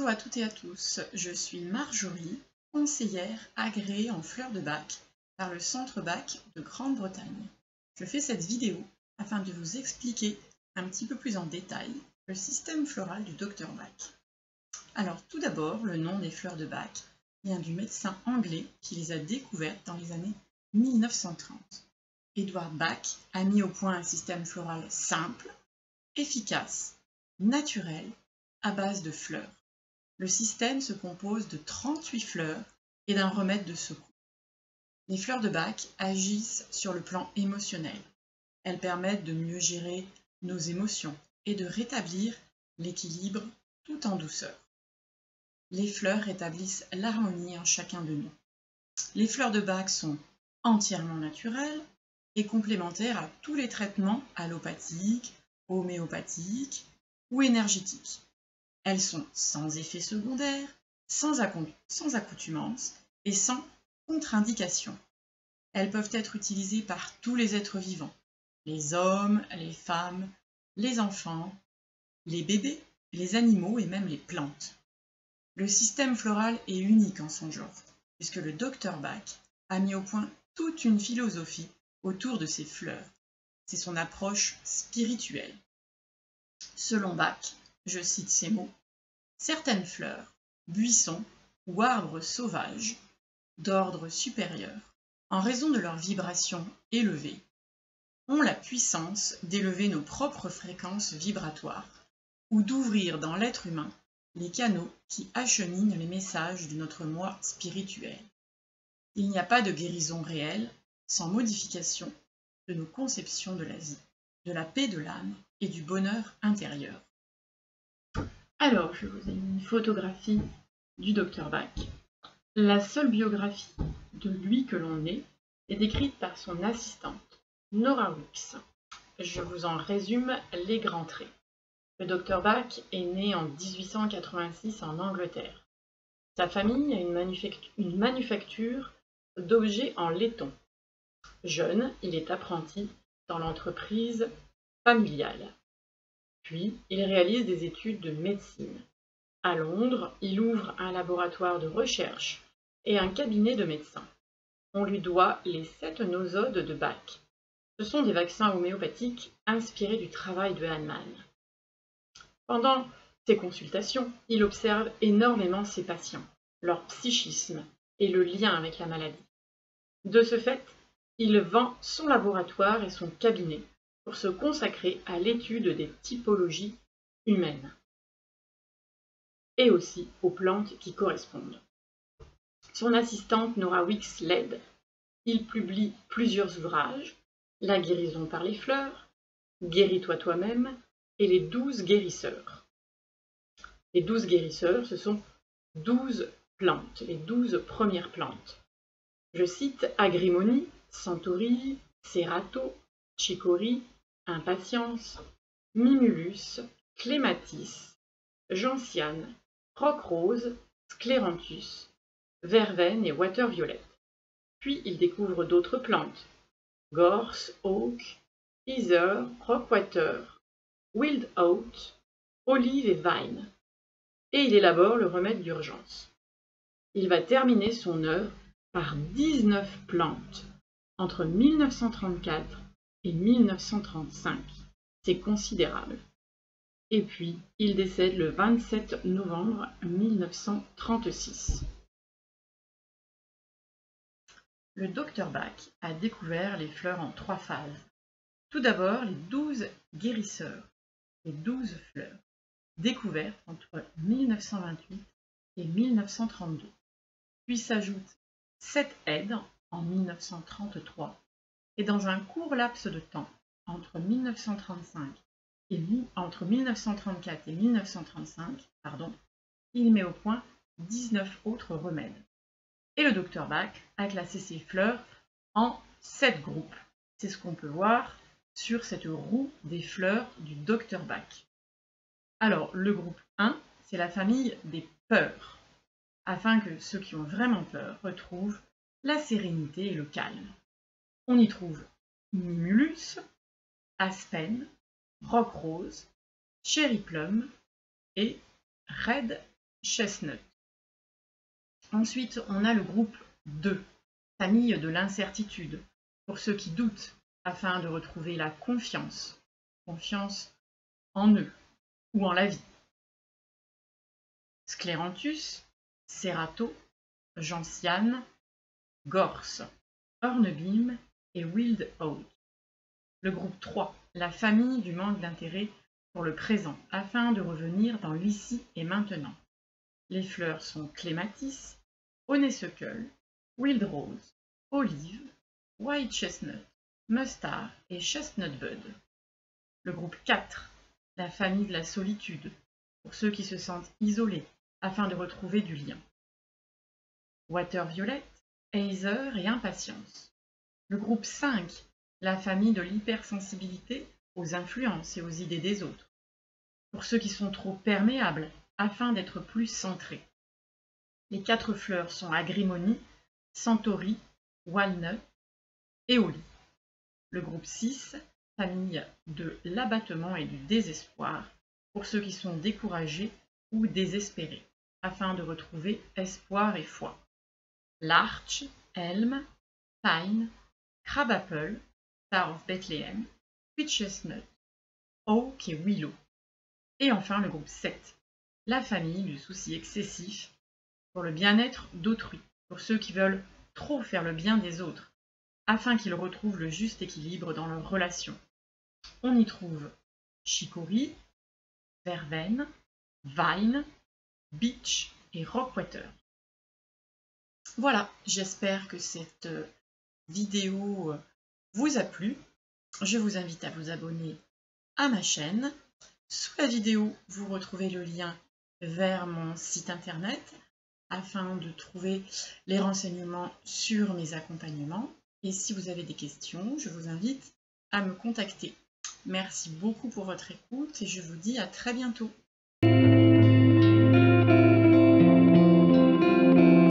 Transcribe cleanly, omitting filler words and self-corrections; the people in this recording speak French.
à toutes et à tous, je suis Marjorie, conseillère agréée en fleurs de bac par le Centre Bac de Grande-Bretagne. Je fais cette vidéo afin de vous expliquer un petit peu plus en détail le système floral du Dr Bach. Alors tout d'abord, le nom des fleurs de Bach vient du médecin anglais qui les a découvertes dans les années 1930. Edward Bach a mis au point un système floral simple, efficace, naturel, à base de fleurs. Le système se compose de 38 fleurs et d'un remède de secours. Les fleurs de Bach agissent sur le plan émotionnel. Elles permettent de mieux gérer nos émotions et de rétablir l'équilibre tout en douceur. Les fleurs rétablissent l'harmonie en chacun de nous. Les fleurs de Bach sont entièrement naturelles et complémentaires à tous les traitements allopathiques, homéopathiques ou énergétiques. Elles sont sans effet secondaire, sans accoutumance et sans contre-indication. Elles peuvent être utilisées par tous les êtres vivants, les hommes, les femmes, les enfants, les bébés, les animaux et même les plantes. Le système floral est unique en son genre, puisque le Dr Bach a mis au point toute une philosophie autour de ces fleurs. C'est son approche spirituelle. Selon Bach, je cite ces mots, « Certaines fleurs, buissons ou arbres sauvages, d'ordre supérieur, en raison de leur vibration élevée, ont la puissance d'élever nos propres fréquences vibratoires ou d'ouvrir dans l'être humain les canaux qui acheminent les messages de notre moi spirituel. Il n'y a pas de guérison réelle sans modification de nos conceptions de la vie, de la paix de l'âme et du bonheur intérieur. » Alors, je vous ai mis une photographie du Dr Bach. La seule biographie de lui que l'on ait est décrite par son assistante, Nora Weeks. Je vous en résume les grands traits. Le Dr Bach est né en 1886 en Angleterre. Sa famille a une manufacture d'objets en laiton. Jeune, il est apprenti dans l'entreprise familiale. Puis, il réalise des études de médecine. À Londres, il ouvre un laboratoire de recherche et un cabinet de médecins. On lui doit les 7 nosodes de Bach. Ce sont des vaccins homéopathiques inspirés du travail de Hahnemann. Pendant ses consultations, il observe énormément ses patients, leur psychisme et le lien avec la maladie. De ce fait, il vend son laboratoire et son cabinet pour se consacrer à l'étude des typologies humaines et aussi aux plantes qui correspondent. Son assistante Nora Weeks l'aide. Il publie plusieurs ouvrages, La guérison par les fleurs, Guéris-toi toi-même et Les 12 guérisseurs. Les 12 guérisseurs, ce sont 12 plantes, les 12 premières plantes. Je cite Agrimonie, Centauri, Cerato, Chicory, Impatience, Mimulus, Clématis, Gentiane, Roquerose, Scléranthus, Verveine et Water-violette. Puis il découvre d'autres plantes, Gorse, Oak, Heather, Rockwater, Wild Oat, Olive et Vine. Et il élabore le remède d'urgence. Il va terminer son œuvre par 19 plantes entre 1934 et 1935. C'est considérable. Et puis, il décède le 27 novembre 1936. Le Dr Bach a découvert les fleurs en 3 phases. Tout d'abord, les 12 guérisseurs, les 12 fleurs, découvertes entre 1928 et 1932. Puis s'ajoutent 7 aides en 1933 et dans un court laps de temps, entre 1934 et 1935, il met au point 19 autres remèdes. Et le Dr Bach a classé ses fleurs en 7 groupes. C'est ce qu'on peut voir sur cette roue des fleurs du Dr Bach. Alors, le groupe 1, c'est la famille des peurs, afin que ceux qui ont vraiment peur retrouvent la sérénité et le calme. On y trouve Mimulus, Aspen, Roquerose, Cherry Plum et Red chestnut. Ensuite, on a le groupe 2, famille de l'incertitude, pour ceux qui doutent, afin de retrouver la confiance, confiance en eux ou en la vie. Scléranthus, Cerato, Gentiane, Gorse, Hornbeam et Wild Oat. Le groupe 3, la famille du manque d'intérêt pour le présent, afin de revenir dans l'ici et maintenant. Les fleurs sont Clématis, Honeysuckle, Wild Rose, Olive, White Chestnut, Mustard et Chestnut Bud. Le groupe 4, la famille de la solitude, pour ceux qui se sentent isolés, afin de retrouver du lien. Water Violet, Hazer et Impatience. Le groupe 5, la famille de l'hypersensibilité aux influences et aux idées des autres, pour ceux qui sont trop perméables, afin d'être plus centrés. Les 4 fleurs sont Agrimony, Centauri, Walnut et Holly. Le groupe 6, famille de l'abattement et du désespoir, pour ceux qui sont découragés ou désespérés, afin de retrouver espoir et foi. Larch, Elm, Pine, Crabapple, Star of Bethlehem, Sweet Chestnut, Oak et Willow. Et enfin le groupe 7, la famille du souci excessif pour le bien-être d'autrui, pour ceux qui veulent trop faire le bien des autres, afin qu'ils retrouvent le juste équilibre dans leurs relations. On y trouve chicory, verveine, vine, beech et rockwater. Voilà, j'espère que cette vidéo vous a plu. Je vous invite à vous abonner à ma chaîne. Sous la vidéo, vous retrouvez le lien vers mon site internet afin de trouver les renseignements sur mes accompagnements. Et si vous avez des questions, je vous invite à me contacter. Merci beaucoup pour votre écoute et je vous dis à très bientôt.